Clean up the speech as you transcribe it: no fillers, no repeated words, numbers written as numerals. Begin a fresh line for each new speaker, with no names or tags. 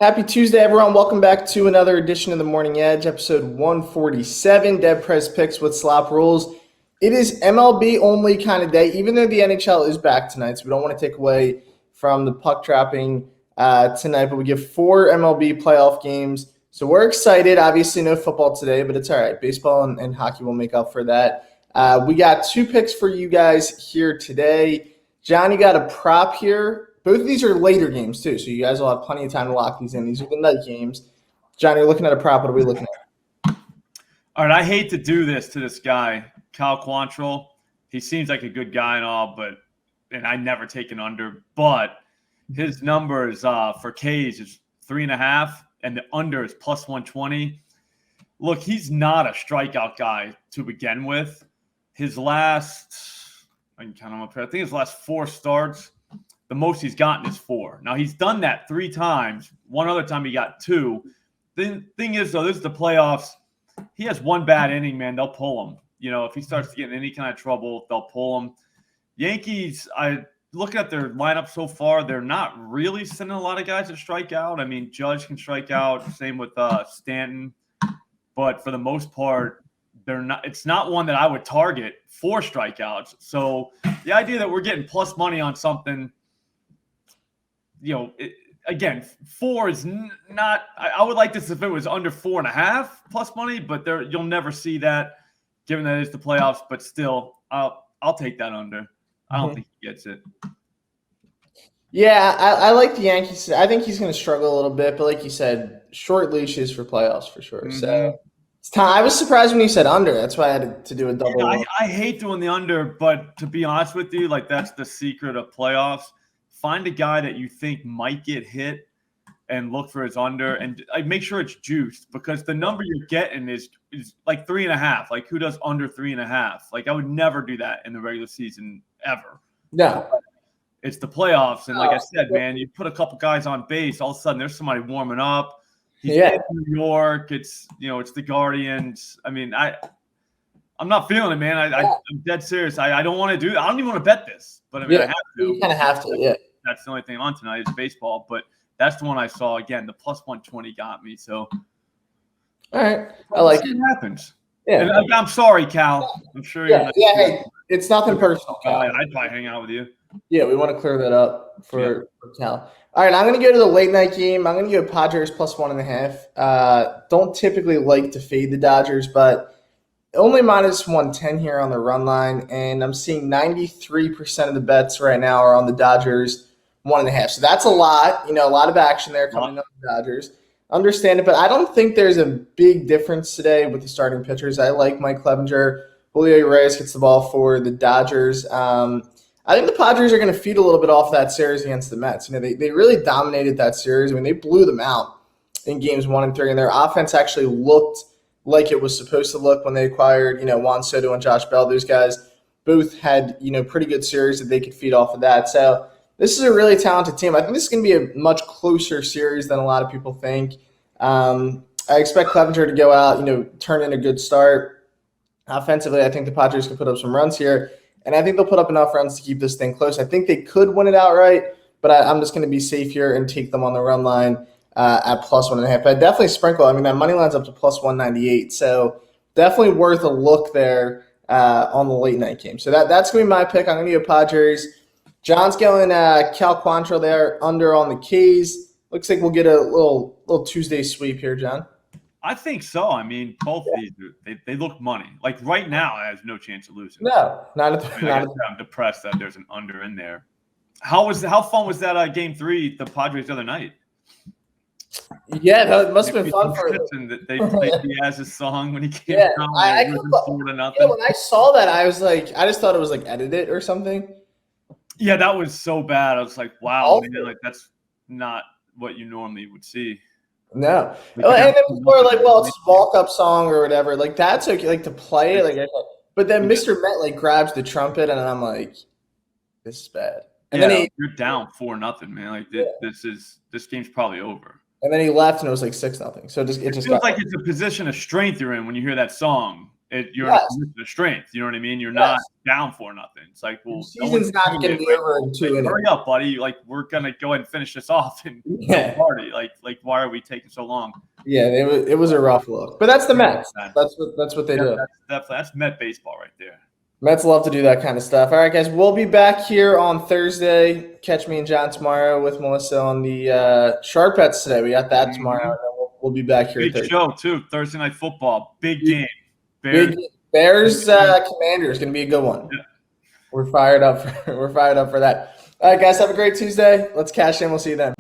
Happy Tuesday, everyone. Welcome back to another edition of the Morning Edge, episode 147. Dead Prez Picks with Slop Rules. It is MLB only kind of day, even though the NHL is back tonight, so we don't want to take away from the puck dropping tonight, but we give 4 MLB playoff games. So we're excited. Obviously, no football today, but it's all right. Baseball and hockey will make up for that. We got 2 picks for you guys here today. John, you got a prop here. Both of these are later games, too, so you guys will have plenty of time to lock these in. These are the night games. John, you're looking at a prop. What are we looking at?
All right, I hate to do this to this guy, Cal Quantrill. He seems like a good guy and all, and I never take an under. But his numbers for K's is 3.5, and the under is plus 120. Look, he's not a strikeout guy to begin with. His last, I can count him up here. I think his last 4 starts, the most he's gotten is 4. Now, he's done that 3 times. One other time he got 2. The thing is, though, this is the playoffs. He has one bad inning, man. They'll pull him. You know, if he starts to get in any kind of trouble, they'll pull him. Yankees, I look at their lineup so far. They're not really sending a lot of guys to strike out. I mean, Judge can strike out. Same with Stanton. But for the most part, they're not. It's not one that I would target for strikeouts. So the idea that we're getting plus money on something, again, 4 is not. I would like this if it was under 4.5 plus money, but you'll never see that, given that it's the playoffs. But still, I'll take that under. I don't think he gets it.
Yeah, I like the Yankees. I think he's going to struggle a little bit, but like you said, short leashes for playoffs for sure. Mm-hmm. So it's time. I was surprised when you said under. That's why I had to do a double.
Yeah, I hate doing the under, but to be honest with you, like that's the secret of playoffs. Find a guy that you think might get hit and look for his under, and make sure it's juiced, because the number you're getting is like 3.5. Like, who does under 3.5? Like, I would never do that in the regular season ever.
No.
It's the playoffs, and like I said, man, you put a couple guys on base, all of a sudden there's somebody warming up. He's in New York. It's it's the Guardians. I mean, I'm not feeling it, man. I'm dead serious. I don't want to do. I don't even want to bet this, but I mean, I have to.
You kind of have to, yeah.
That's the only thing on tonight is baseball, but that's the one I saw. Again, the plus 120 got me. So,
all right, I like it.
Happens. Yeah, and I'm sorry, Cal. I'm sure you're.
Yeah, hey, it's nothing personal, Cal.
I'd probably hang out with you.
Yeah, we want to clear that up for Cal. All right, I'm going to go to the late night game. I'm going to go Padres plus 1.5. Don't typically like to fade the Dodgers, but only minus 110 here on the run line, and I'm seeing 93% of the bets right now are on the Dodgers 1.5. So that's a lot. A lot of action there coming up the Dodgers. Understand it, but I don't think there's a big difference today with the starting pitchers. I like Mike Clevenger. Julio Reyes gets the ball for the Dodgers. I think the Padres are going to feed a little bit off that series against the Mets. They really dominated that series. I mean, they blew them out in games 1 and 3, and their offense actually looked like it was supposed to look when they acquired, Juan Soto and Josh Bell. Those guys both had, pretty good series that they could feed off of that. So this is a really talented team. I think this is going to be a much closer series than a lot of people think. I expect Clevenger to go out, turn in a good start. Offensively, I think the Padres can put up some runs here, and I think they'll put up enough runs to keep this thing close. I think they could win it outright, but I'm just going to be safe here and take them on the run line at plus 1.5. But I definitely sprinkle. I mean, that money line's up to plus 198, so definitely worth a look there on the late night game. So that's going to be my pick. I'm going to go Padres. John's going Cal Quantrill there, under on the K's. Looks like we'll get a little Tuesday sweep here, John.
I think so. I mean, both of these, they look money. Like right now, I have no chance of losing.
No, not at the
I'm depressed that there's an under in there. How fun was that game 3, the Padres the other night?
Yeah, that must have been fun for
them. They played Diaz's song when he came down.
When I saw that, I was like, I just thought it was like edited or something.
Yeah, that was so bad. I was like, wow, man, like that's not what you normally would see.
No, and it was more like, well, it's a walk-up song or whatever. Like that's okay, like to play it, like. But then Mr. Met like grabs the trumpet, and I'm like, this is bad. And then
you're down 4-0, man. Like this game's probably over.
And then he left, and it was like 6-0. So it just
feels like it's a position of strength you're in when you hear that song, You're
Yes.
in a position of strength. You know what I mean? You're
Yes.
not down for nothing. It's like, well,
The season's not going to be over in 2 innings.
Hurry up, buddy! Like, we're gonna go ahead and finish this off and go party. Like, why are we taking so long?
Yeah, it was a rough look, but that's the Mets. That's what they do.
That's Met baseball right there.
Mets love to do that kind of stuff. All right, guys, we'll be back here on Thursday. Catch me and John tomorrow with Melissa on the Sharp Bets today. We got that tomorrow, and then we'll be back here.
Big
Thursday.
show too. Thursday night football, big game.
Bears Commanders going to be a good one. Yeah. We're fired up for that. All right, guys, have a great Tuesday. Let's cash in. We'll see you then.